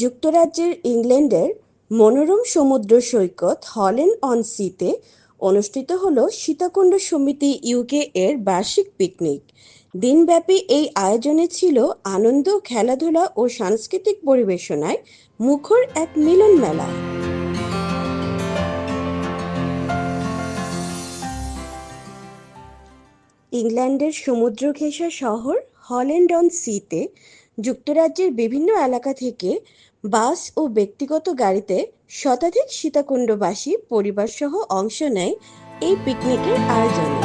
যুক্তরাজ্যের ইংল্যান্ডের মনোরম সমুদ্র সৈকত হল্যান্ড-অন-সিতে অনুষ্ঠিত হলো সীতাকুণ্ড সমিতি ইউকে এর বার্ষিক পিকনিক। দিনব্যাপী এই আয়োজনে ছিল আনন্দ, খেলাধুলা ও সাংস্কৃতিক পরিবেশনায় মুখর এক মিলন মেলা। ইংল্যান্ডের সমুদ্র ঘেঁষা শহর হল্যান্ড-অন-সিতে যুক্তরাজ্যের বিভিন্ন এলাকা থেকে বাস ও ব্যক্তিগত গাড়িতে শতাধিক সীতাকুণ্ডবাসী পরিবারসহ অংশ নেয় এই পিকনিকের আয়োজনে।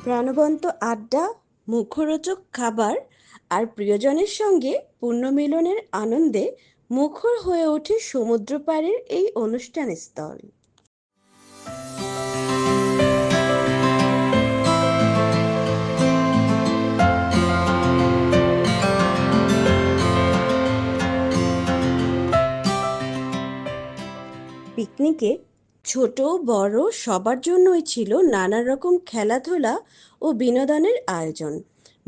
প্রাণবন্ত আড্ডা, মুখরোচক খাবার আর প্রিয়জনের সঙ্গে পুণ্যমিলনের আনন্দে মুখর হয়ে ওঠে সমুদ্র পাড়ের এই অনুষ্ঠান স্থল। পিকনিকে ছোট বড় সবার জন্যই ছিল নানা রকম খেলাধুলা ও বিনোদনের আয়োজন।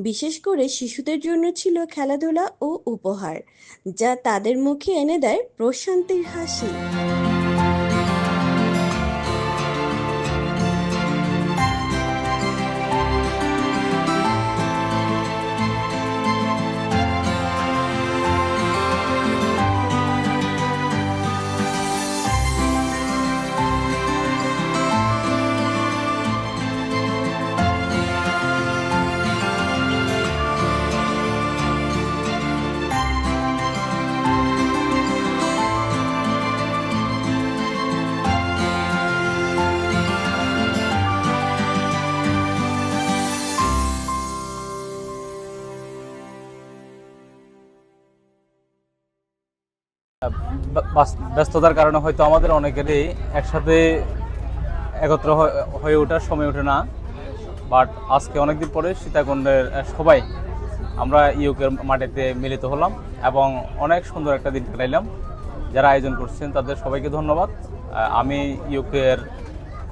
বিশেষ করে শিশুদের জন্য ছিল খেলাধুলা ও উপহার, যা তাদের মুখে এনে দেয় প্রশান্তির হাসি। ব্যস্ততার কারণে হয়তো আমাদের অনেকেরই একসাথে একত্র হয়ে ওঠার সময় ওঠে না, বাট আজকে অনেকদিন পরে সীতাকুণ্ডের সবাই আমরা ইউকের মাটিতে মিলিত হলাম এবং অনেক সুন্দর একটা দিন কাটাইলাম। যারা আয়োজন করছেন তাদের সবাইকে ধন্যবাদ। আমি ইউকের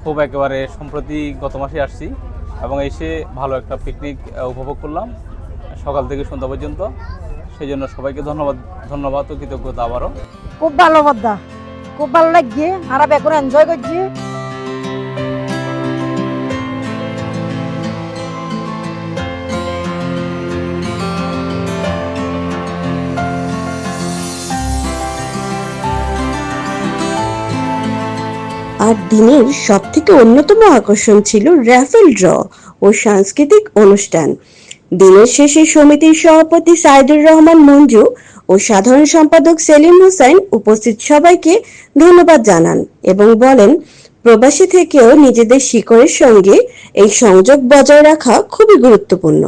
খুব একেবারে সম্প্রতি গত মাসে আসছি এবং এসে ভালো একটা পিকনিক উপভোগ করলাম সকাল থেকে সন্ধ্যা পর্যন্ত। সেই জন্য সবাইকে ধন্যবাদ ও কৃতজ্ঞতা আবারও। খুব ভালো মধ্যা, খুব ভালো লাগছে, আর এখন এনজয় করছি। আর দিনের সবথেকে অন্যতম আকর্ষণ ছিল র্যাফেল ড্র ও সাংস্কৃতিক অনুষ্ঠান। দিনের শেষে সমিতির সভাপতি সাইদুর রহমান মঞ্জু ও সাধারণ সম্পাদক সেলিম হোসেন উপস্থিত সবাইকে ধন্যবাদ জানান এবং বলেন, প্রবাসী থেকেও নিজেদের শিকড়ের সঙ্গে এই সংযোগ বজায় রাখা খুবই গুরুত্বপূর্ণ।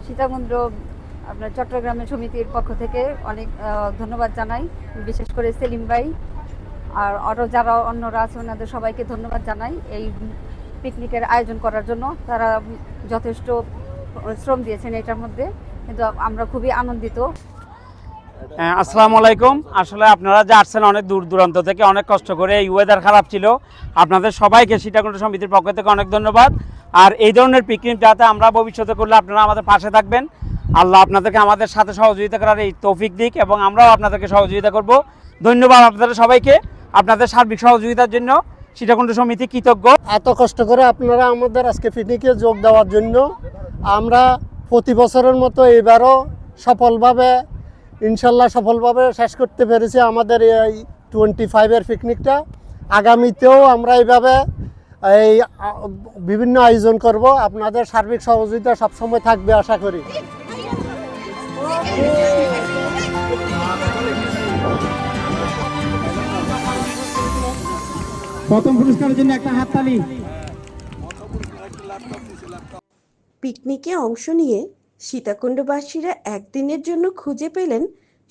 সীতাকুণ্ড আপনার চট্টগ্রামের সমিতির পক্ষ থেকে অনেক ধন্যবাদ জানাই, বিশেষ করে সেলিম ভাই আর আরও যারা অন্যরা আছে ওনাদের সবাইকে ধন্যবাদ জানাই এই পিকনিকের আয়োজন করার জন্য। তারা যথেষ্ট শ্রম দিয়েছেন এটার মধ্যে, কিন্তু আমরা খুবই আনন্দিত। আসসালামু আলাইকুম। আসলে আপনারা যে আসছেন অনেক দূর দূরান্ত থেকে, অনেক কষ্ট করে, এই ওয়েদার খারাপ ছিল, আপনাদের সবাইকে সীতাকুণ্ড সমিতির পক্ষ থেকে অনেক ধন্যবাদ। আর এই ধরনের পিকনিক যাতে আমরা ভবিষ্যতে করলে আপনারা আমাদের পাশে থাকবেন, আল্লাহ আপনাদেরকে আমাদের সাথে সহযোগিতা করার এই তৌফিক দিক এবং আমরাও আপনাদেরকে সহযোগিতা করব। ধন্যবাদ আপনাদের সবাইকে, আপনাদের সার্বিক সহযোগিতার জন্য সীতাকুণ্ড সমিতি কৃতজ্ঞ। এত কষ্ট করে আপনারা আমাদের আজকে পিকনিকে যোগ দেওয়ার জন্য। আমরা প্রতি বছরের মতো এবারও সফলভাবে ইনশাল্লাহ শেষ করতে পেরেছি আমাদের এই 25-এর পিকনিকটা। আগামীতেও আমরা এইভাবে এই বিভিন্ন আয়োজন করব, আপনাদের সার্বিক সহযোগিতা সবসময় থাকবে আশা করি। প্রথম পুরস্কারের জন্য একটা হাততালি। পিকনিকে অংশ নিয়ে সীতাকুণ্ডবাসীরা একদিনের জন্য খুঁজে পেলেন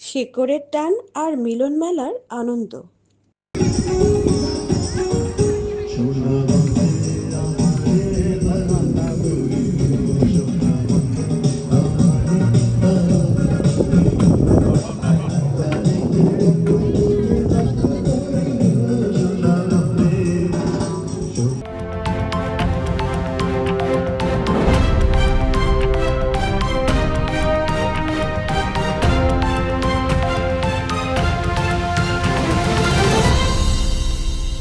শেকড়ের টান আর মিলন মেলার আনন্দ।